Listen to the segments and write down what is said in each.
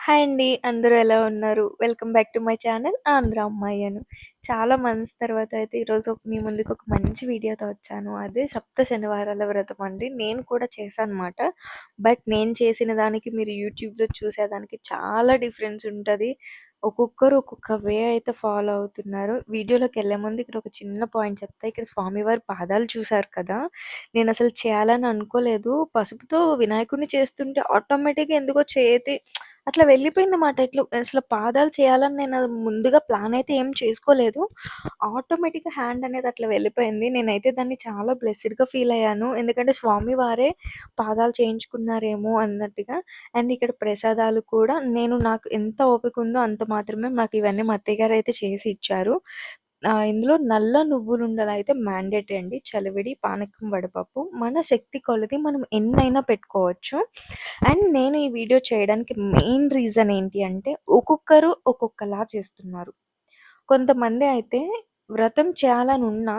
Hi అండి. అందరూ ఎలా ఉన్నారు? Welcome back to my channel Andhra అమ్మాయను. చాలా మంత్స్ తర్వాత అయితే ఈరోజు మీ ముందుకు ఒక మంచి వీడియోతో వచ్చాను. అదే సప్త శనివారాల వ్రతం అండి. నేను కూడా చేశానన్నమాట. బట్ నేను చేసిన దానికి మీరు యూట్యూబ్‌లో చూసేదానికి చాలా డిఫరెన్స్ ఉంటది. ఒక్కొక్కరు ఒక్కొక్క వే అయితే ఫాలో అవుతున్నారు. వీడియోలోకెళ్ళే ముందు ఇక్కడ ఒక చిన్న పాయింట్ చెప్తా. ఇక్కడ స్వామివారి పాదాలు చూసారు కదా! నేనసలు చేయాలని అనుకోలేదు. పసుపుతో వినాయకుడిని చేస్తుంటే ఆటోమేటిక్‌గా ఎందుకో చేతి అట్లా వెళ్ళిపోయిందన్నమాట. అసలు పాదాలు చేయాలని నేను ముందుగా ప్లాన్ అయితే ఏం చేసుకోలేదు. ఆటోమేటిక్‌గా హ్యాండ్ అనేది అట్లా వెళ్ళిపోయింది. నేనైతే దాన్ని చాలా బ్లెస్సెడ్‌గా ఫీల్ అయ్యాను. ఎందుకంటే స్వామి వారే పాదాలు చేయించుకున్నారేమో అన్నట్టుగా. అండ్ ఇక్కడ ప్రసాదాలు కూడా నాకు ఎంత ఓపిక ఉందో అంత మాత్రమే నాకు ఇవన్నీ మా అత్తయ్య గారైతే చేసి ఇచ్చారు. ఇందులో నల్ల నువ్వులుండలైతే మ్యాండేటరీ అండి. చలివిడి, పానకం, వడపప్పు మన శక్తి కొలది మనం ఎన్నైనా పెట్టుకోవచ్చు. అండ్ నేను ఈ వీడియో చేయడానికి మెయిన్ రీజన్ ఏంటి అంటే ఒక్కొక్కరు ఒక్కొక్కలా చేస్తున్నారు. కొంతమంది అయితే వ్రతం చేయాలని ఉన్నా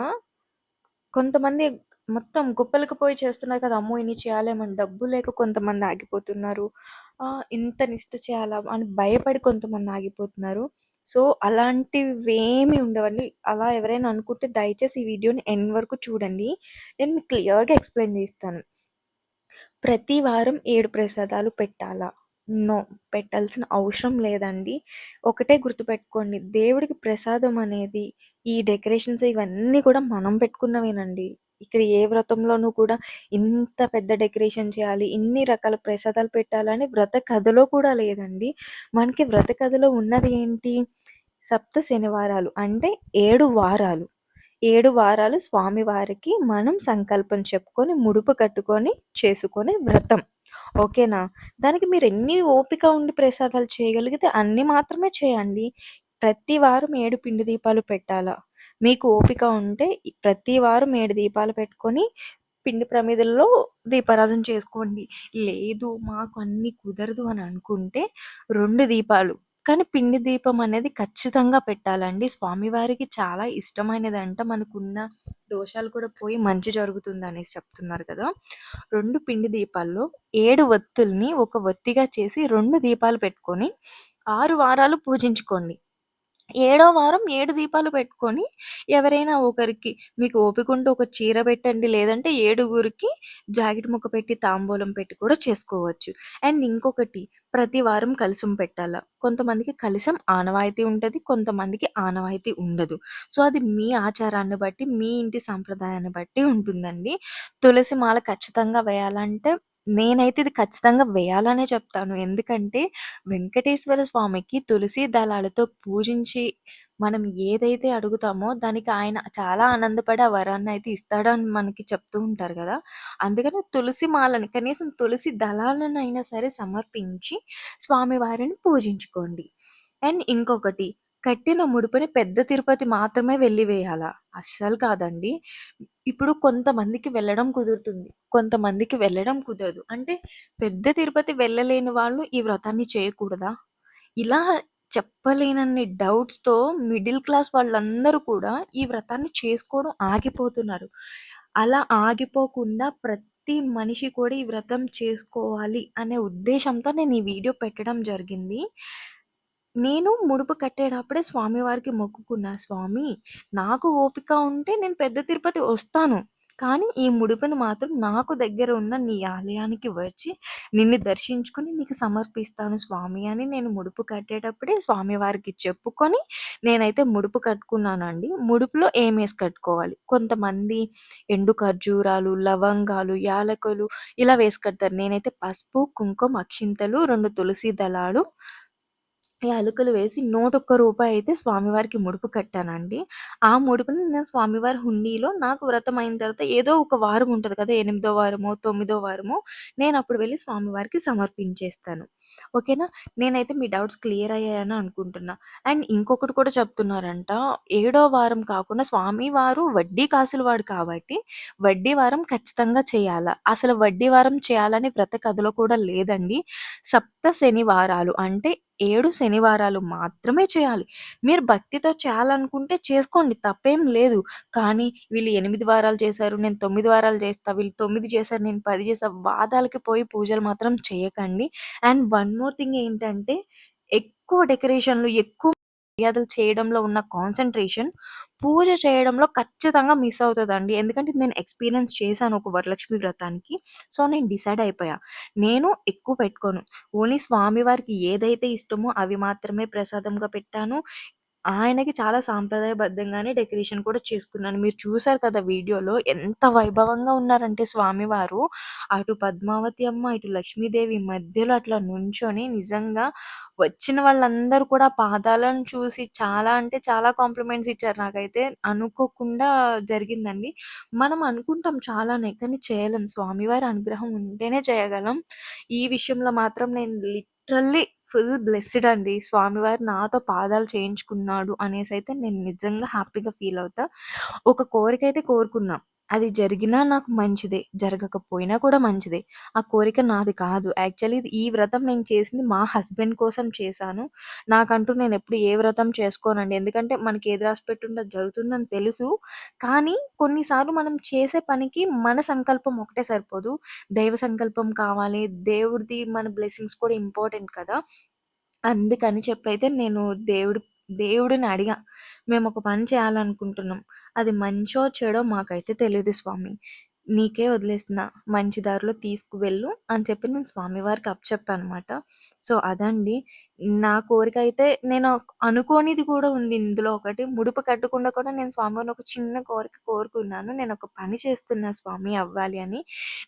కొంతమంది మొత్తం గుప్పలకి పోయి చేస్తున్నారు కదా! అమ్మో! ఇన్ని చేయాలేమని డబ్బు లేక కొంతమంది ఆగిపోతున్నారు. ఇంత నిష్ఠ చేయాలా అని భయపడి కొంతమంది ఆగిపోతున్నారు. సో, అలాంటివేమీ ఉండవండి. అలా ఎవరైనా అనుకుంటే దయచేసి ఈ వీడియోని ఎండ్ వరకు చూడండి. నేను మీకు క్లియర్‌గా ఎక్స్‌ప్లెయిన్ చేస్తాను. ప్రతి వారం 7 ప్రసాదాలు పెట్టాలా? నో. పెట్టాల్సిన అవసరం లేదండి. ఒకటే గుర్తుపెట్టుకోండి. దేవుడికి ప్రసాదం అనేది ఈ డెకరేషన్స్ ఇవన్నీ కూడా మనం పెట్టుకున్నవేనండి. ఇక్కడ ఏ వ్రతంలోనూ కూడా ఇంత పెద్ద డెకరేషన్ చేయాలి, ఇన్ని రకాల ప్రసాదాలు పెట్టాలని వ్రత కథలో కూడా లేదండి. మనకి వ్రత కథలో ఉన్నది ఏంటి? సప్త శనివారాలు అంటే 7 వారాలు. 7 వారాలు స్వామివారికి మనం సంకల్పం చెప్పుకొని, ముడుపు కట్టుకొని చేసుకునే వ్రతం. ఓకేనా? దానికి మీరెన్ని ఓపిక ఉండి ప్రసాదాలు చేయగలిగితే అన్ని మాత్రమే చేయండి. ప్రతి వారం 7 పిండి దీపాలు పెట్టాలా? మీకు ఓపిక ఉంటే ప్రతి వారం 7 దీపాలు పెట్టుకొని పిండి ప్రమిదల్లో దీపారాధన చేసుకోండి. లేదు మాకు అన్నీ కుదరదు అని అనుకుంటే 2 దీపాలు కానీ పిండి దీపం అనేది ఖచ్చితంగా పెట్టాలండి. స్వామివారికి చాలా ఇష్టమైనదంట. మనకున్న దోషాలు కూడా పోయి మంచి జరుగుతుందనేసి చెప్తున్నారు కదా! 2 పిండి దీపాల్లో 7 ఒత్తుల్ని ఒక ఒత్తిగా చేసి 2 దీపాలు పెట్టుకొని 6 వారాలు పూజించుకోండి. ఏడో వారం 7 దీపాలు పెట్టుకొని ఎవరైనా ఒకరికి మీకు ఓపికుంటే ఒక చీర పెట్టండి. లేదంటే ఏడుగురికి జాకెట్ ముక్క పెట్టి, తాంబూలం పెట్టి కూడా చేసుకోవచ్చు. అండ్ ఇంకొకటి ప్రతి వారం కలశం పెట్టాలా. కొంతమందికి కలశం ఆనవాయితీ ఉంటది. కొంతమందికి ఆనవాయితీ ఉండదు. సో, అది మీ ఆచారాన్ని బట్టి, మీ ఇంటి సాంప్రదాయాన్ని బట్టి ఉంటుందండి. తులసి మాల ఖచ్చితంగా వేయాలంటే నేనైతే ఇది ఖచ్చితంగా వేయాలనే చెప్తాను. ఎందుకంటే వెంకటేశ్వర స్వామికి తులసి దళాలతో పూజించి మనం ఏదైతే అడుగుతామో దానికి ఆయన చాలా ఆనందపడి ఆ వరాన్నయితే ఇస్తాడని మనకి చెప్తూ ఉంటారు గదా! అందుకని తులసి మాలని కనీసం తులసి దళాలనైనా సరే సమర్పించి స్వామివారిని పూజించుకోండి. అండ్ ఇంకొకటి కట్టిన ముడుపుని పెద్ద తిరుపతి మాత్రమే వెళ్లి వేయాలా? అస్సలు కాదండి. ఇప్పుడు కొంతమందికి వెళ్ళడం కుదురుతుంది. కొంతమందికి వెళ్ళడం కుదరదు. అంటే పెద్ద తిరుపతి వెళ్ళలేని వాళ్ళు ఈ వ్రతాన్ని చేయకూడదా? ఇలా చెప్పలేనన్ని డౌట్స్‌తో మిడిల్ క్లాస్ వాళ్ళందరూ కూడా ఈ వ్రతాన్ని చేసుకోవడం ఆగిపోతున్నారు. అలా ఆగిపోకుండా ప్రతి మనిషి కూడా ఈ వ్రతం చేసుకోవాలి అనే ఉద్దేశంతో నేను ఈ వీడియో పెట్టడం జరిగింది. నేను ముడుపు కట్టేటప్పుడే స్వామివారికి మొక్కుకున్నా. స్వామి నాకు ఓపిక ఉంటే నేను పెద్ద తిరుపతి వస్తాను. కానీ ఈ ముడుపుని మాత్రం నాకు దగ్గర ఉన్న నీ ఆలయానికి వచ్చి నిన్ను దర్శించుకొని నీకు సమర్పిస్తాను స్వామి అని నేను ముడుపు కట్టేటప్పుడే స్వామివారికి చెప్పుకొని నేనైతే ముడుపు కట్టుకున్నానండి. ముడుపులో ఏమేసి కట్టుకోవాలి. కొంతమంది ఎండు ఖర్జూరాలు, లవంగాలు, యాలకులు ఇలా వేసి కడతారు. నేనైతే పసుపు, కుంకుమ, అక్షింతలు, 2 తులసి దళాలు యాలకులు వేసి రూ. 101 అయితే స్వామివారికి ముడుపు కట్టానండి. ఆ ముడుపుని నేను స్వామివారి హుండీలో నాకు వ్రతం అయిన తర్వాత ఏదో ఒక వారం ఉంటది కదా! 8దో వారమో, 9దో వారమో నేనప్పుడు వెళ్లి స్వామివారికి సమర్పించేస్తాను. ఓకేనా? నేనైతే మీ డౌట్స్ క్లియర్ అయ్యాయని అనుకుంటున్నా. అండ్ ఇంకొకటి కూడా చెప్తున్నారంట. ఏడో వారం కాకుండా స్వామివారు వడ్డీ కాసుల వాడు కాబట్టి వడ్డీ వారం ఖచ్చితంగా చేయాలా? అసలు వడ్డీ వారం చేయాలని వ్రత కథలో కూడా లేదండి. సప్త శనివారాలు అంటే 7 శనివారాలు మాత్రమే చేయాలి. మీరు భక్తితో చేయాలనుకుంటే చేసుకోండి తప్పేం లేదు. కానీ వీళ్ళు 8 వారాలు చేశారు, నేను 9 వారాలు చేస్తా, వీళ్ళు 9 చేశారు, నేను 10 చేశా, వాదాలకి పోయి పూజలు మాత్రం చేయకండి. అండ్ వన్ మోర్ థింగ్ ఏంటంటే, ఎక్కువ డెకరేషన్‌లు, ఎక్కువ మర్యాదలు చేయడంలో ఉన్న కాన్సంట్రేషన్ పూజ చేయడంలో ఖచ్చితంగా మిస్ అవుతదండి. ఎందుకంటే ఇది నేను ఎక్స్‌పీరియన్స్ చేశాను ఒక వరలక్ష్మి వ్రతానికి. సో, నేను డిసైడ్ అయిపోయా. నేను ఎక్కువ పెట్టుకోను. ఓన్లీ స్వామివారికి ఏదైతే ఇష్టమో అవి మాత్రమే ప్రసాదంగా పెట్టాను. ఆయనకి చాలా సాంప్రదాయబద్ధంగానే డెకరేషన్ కూడా చేసుకున్నాను. మీరు చూసారు కదా వీడియోలో ఎంత వైభవంగా ఉన్నారంటే స్వామివారు, అటు పద్మావతి అమ్మ, ఇటు లక్ష్మీదేవి మధ్యలో అట్లా నుంచొని నిజంగా వచ్చిన వాళ్ళందరూ కూడా పాదాలను చూసి చాలా అంటే చాలా కాంప్లిమెంట్స్ ఇచ్చారు. నాకైతే అనుకోకుండా జరిగిందండి. మనం అనుకుంటాం చాలానే కానీ చేయలేం. స్వామివారి అనుగ్రహం ఉంటేనే చేయగలం. ఈ విషయంలో మాత్రం నేను లిటరల్లీ ఫుల్ బ్లెస్సెడ్ అండి. స్వామివారు నాతో పాదాలు చేయించుకున్నాడు అనేసైతే నేను నిజంగా హ్యాపీగా ఫీల్ అవుతా. ఒక కోరికైతే కోరుకున్నా. అది జరిగినా నాకు మంచిదే. జరగకపోయినా కూడా మంచిదే. ఆ కోరిక నాది కాదు. యాక్చువల్లీ ఈ వ్రతం నేను చేసింది మా హస్బెండ్ కోసం చేశాను. నాకంటూ నేనెప్పుడు ఏ వ్రతం చేసుకోనండి. ఎందుకంటే మనకి ఏది రాసి పెట్టుంటే అది జరుగుతుందని తెలుసు. కానీ కొన్నిసార్లు మనం చేసే పనికి మన సంకల్పం ఒకటే సరిపోదు. దైవ సంకల్పం కావాలి. దేవుడిది మన బ్లెస్సింగ్స్ కూడా ఇంపార్టెంట్ కదా! అందుకని చెప్పైతే నేను దేవుడిని అడిగా. మేమొక పని చేయాలనుకుంటున్నాం. అది మంచో, చెడో మాకైతే తెలీదు స్వామి. నీకే వదిలేస్తున్నా. మంచి దారిలో తీసుకువెళ్ళు అని చెప్పి నేను స్వామివారికి అప్పచెప్పానమాట. సో, అదండి. నా కోరికైతే నేను అనుకోనిది కూడా ఉంది ఇందులో ఒకటి. ముడుపు కట్టకుండా కూడా నేను స్వామివారిని ఒక చిన్న కోరిక కోరుకున్నాను. నేనొక పని చేస్తున్నా స్వామి అవ్వాలి అని.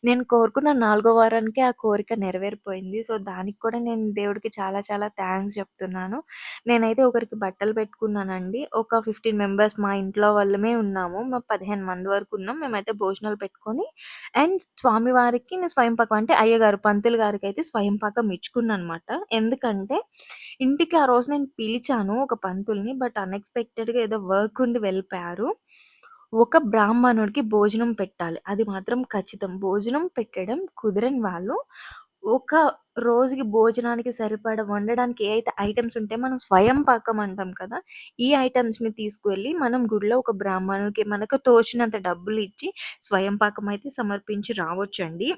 నేను కోరుకున్న 4 వారానికే ఆ కోరిక నెరవేరిపోయింది. సో, దానికి కూడా నేను దేవుడికి చాలా చాలా థాంక్స్ చెప్తున్నాను. నేనైతే ఒకరికి బట్టలు పెట్టుకున్నానండి. ఒక 15 మెంబర్స్ మా ఇంట్లో వాళ్ళమే ఉన్నాము. 15 మంది వరకు ఉన్నాం. మేమైతే భోజనాలు పెట్టుకొని అండ్ స్వామివారికి నేను స్వయంపాకం అంటే అయ్యగారు పంతులు గారికైతే స్వయంపాకం ఇచ్చుకున్నాననమాట. ఎందుకంటే ఇంటికి ఆ రోజు నేను పిలిచాను ఒక పంతుల్ని. బట్ అన్‌ఎక్స్‌పెక్టెడ్‌గా ఏదో వర్క్ ఉండి వెళ్ళిపోయారు. ఒక బ్రాహ్మణుడికి భోజనం పెట్టాలి. అది మాత్రం ఖచ్చితం. భోజనం పెట్టడం కుదరని వాళ్ళు ఒక రోజుకి భోజనానికి సరిపడా వండడానికి ఏ అయితే ఐటెమ్స్ ఉంటాయో మనం స్వయం పాకం అంటాం కదా! ఈ ఐటెమ్స్‌ని తీసుకువెళ్ళి మనం గుడిలో ఒక బ్రాహ్మణుడికి మనకు తోచినంత డబ్బులిచ్చి స్వయం పాకం అయితే సమర్పించి రావచ్చండి.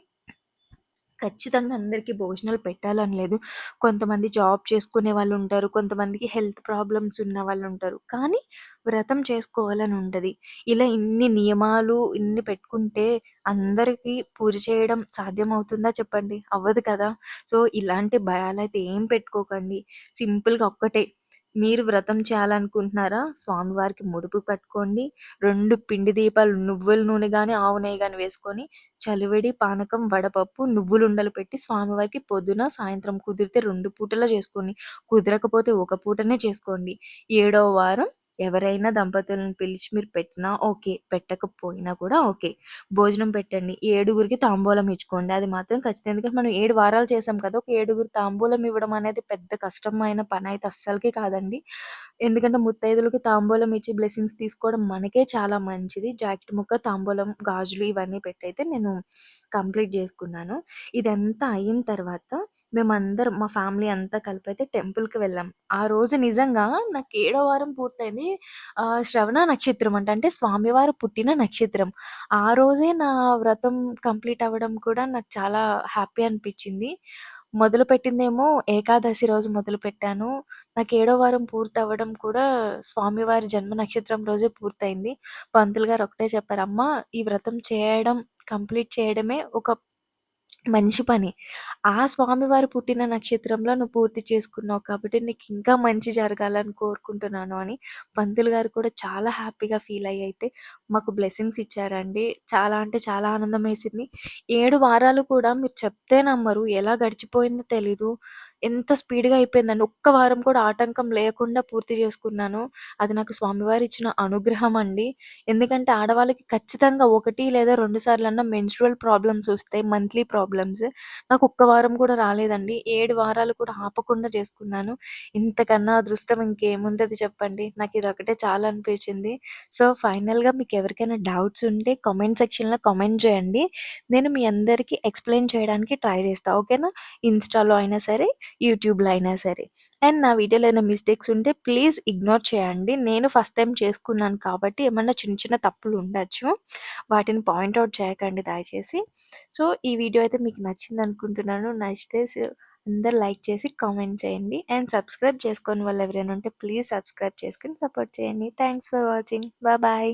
ఖచ్చితంగా అందరికీ భోజనాలు పెట్టాలని లేదు. కొంతమంది జాబ్ చేసుకునే వాళ్ళుంటారు. కొంతమందికి హెల్త్ ప్రాబ్లమ్స్ ఉన్న వాళ్ళుంటారు. కానీ వ్రతం చేసుకోవాలని ఉంటది. ఇలా ఇన్ని నియమాలు, ఇన్ని పెట్టుకుంటే అందరికీ పూజ చేయడం సాధ్యమవుతుందా చెప్పండి? అవ్వదు కదా! సో, ఇలాంటి భయాలైతే ఏం పెట్టుకోకండి. సింపుల్‌గా ఒక్కటే మీరు వ్రతం చేయాలనుకుంటున్నారా? స్వామివారికి ముడుపు కట్టుకోండి. 2 పిండి దీపాలు నువ్వుల నూనె గాని, ఆవు నెయ్యి గాని వేసుకొని చలివిడి, పానకం, వడపప్పు, నువ్వులుండలు పెట్టి స్వామివారికి పొద్దున, సాయంత్రం కుదిరితే 2 పూటలా చేసుకోండి. కుదరకపోతే ఒక పూటనే చేసుకోండి. ఏడవ వారం ఎవరైనా దంపతులను పిలిచి మీరు పెట్టినా ఓకే. పెట్టకపోయినా కూడా ఓకే. భోజనం పెట్టండి. ఏడుగురికి తాంబూలం ఇచ్చుకోండి. అది మాత్రం ఖచ్చితం. ఎందుకంటే మనం 7 వారాలు చేసాం కదా! ఒక ఏడుగురు తాంబూలం ఇవ్వడం అనేది పెద్ద కష్టమైన పనైతే అస్సలకి కాదండి. ఎందుకంటే ముత్తైదులకి తాంబూలం ఇచ్చి బ్లెస్సింగ్స్ తీసుకోవడం మనకే చాలా మంచిది. జాకెట్ ముక్క, తాంబూలం, గాజులు ఇవన్నీ పెట్టయితే నేను కంప్లీట్ జేసుకున్నాను. ఇదంతా అయిన తర్వాత మేమందరం మా ఫ్యామిలీ అంతా కలిపైతే టెంపుల్‌కి వెళ్ళాం. ఆ రోజు నిజంగా నాకు ఏడో వారం పూర్తయింది. శ్రవణ నక్షత్రం అంట. అంటే స్వామివారు పుట్టిన నక్షత్రం. ఆ రోజే నా వ్రతం కంప్లీట్ అవ్వడం కూడా నాకు చాలా హ్యాపీ అనిపిచ్చింది. మొదలుపెట్టిందేమో ఏకాదశి రోజు మొదలుపెట్టాను. నాకు ఏడో వారం పూర్తవ్వడం కూడా స్వామివారి జన్మ నక్షత్రం రోజే పూర్తయింది. పంతులు గారు ఒకటే చెప్పారు, "అమ్మా ఈ వ్రతం చేయడం కంప్లీట్ చేయడమే ఒక మంచి పని. ఆ స్వామివారు పుట్టిన నక్షత్రంలో నువ్వు పూర్తి చేసుకున్నావు కాబట్టి నీకింకా మంచి జరగాలని కోరుకుంటున్నాను" అని పంతులు గారు కూడా చాలా హ్యాపీగా ఫీల్ అయ్యి అయితే మాకు బ్లెస్సింగ్స్ ఇచ్చారండి. చాలా అంటే చాలా ఆనందమేసింది. 7 వారాలు కూడా మీరు చెప్తే నమ్మరు. ఎలా గడిచిపోయిందో తెలీదు. ఎంత స్పీడ్‌గా అయిపోయిందండి. ఒక్క వారం కూడా ఆటంకం లేకుండా పూర్తి చేసుకున్నాను. అది నాకు స్వామివారు ఇచ్చిన అనుగ్రహం అండి. ఎందుకంటే ఆడవాళ్ళకి ఖచ్చితంగా 1 లేదా 2 సార్లన్నా మెన్స్ట్రుయల్ ప్రాబ్లమ్స్ వస్తాయి. Monthly problems problems. నాకు ఒక్క వారం కూడా రాలేదండి. 7 వారాలు కూడా ఆపకుండా చేసుకున్నాను. ఇంతకన్నా అదృష్టం ఇంకేముంటది చెప్పండి. నాకిదొకటే చాలా అనిపించింది. సో, ఫైనల్‌గా మీకెవరికైనా డౌట్స్ ఉంటే కామెంట్ సెక్షన్‌లో కామెంట్ చేయండి. నేను మీ అందరికీ ఎక్స్‌ప్లెయిన్ చేయడానికి ట్రై చేస్తా. ఓకేనా? ఇన్‌స్టాలో అయినా సరే, యూట్యూబ్‌లో అయినా సరే. అండ్ నా వీడియోలో ఏమైనా మిస్టేక్స్ ఉంటే ప్లీజ్ ఇగ్నోర్ చేయండి. నేను ఫస్ట్ టైమ్ చేసుకున్నాను కాబట్టి ఏమన్నా చిన్న చిన్న తప్పులు ఉండొచ్చు. వాటిని పాయింట్ ఔట్ చేయకండి దయచేసి. సో, ఈ వీడియో అయితే మీకు నచ్చిందనుకుంటున్నాను. నచ్చితే అందరూ లైక్ చేసి కామెంట్ చేయండి. అండ్ సబ్స్క్రైబ్ చేసుకోని వాళ్ళు ఎవరైనా ఉంటే ప్లీజ్ సబ్స్క్రైబ్ చేసుకొని సపోర్ట్ చేయండి. Thanks for watching. బాయ్.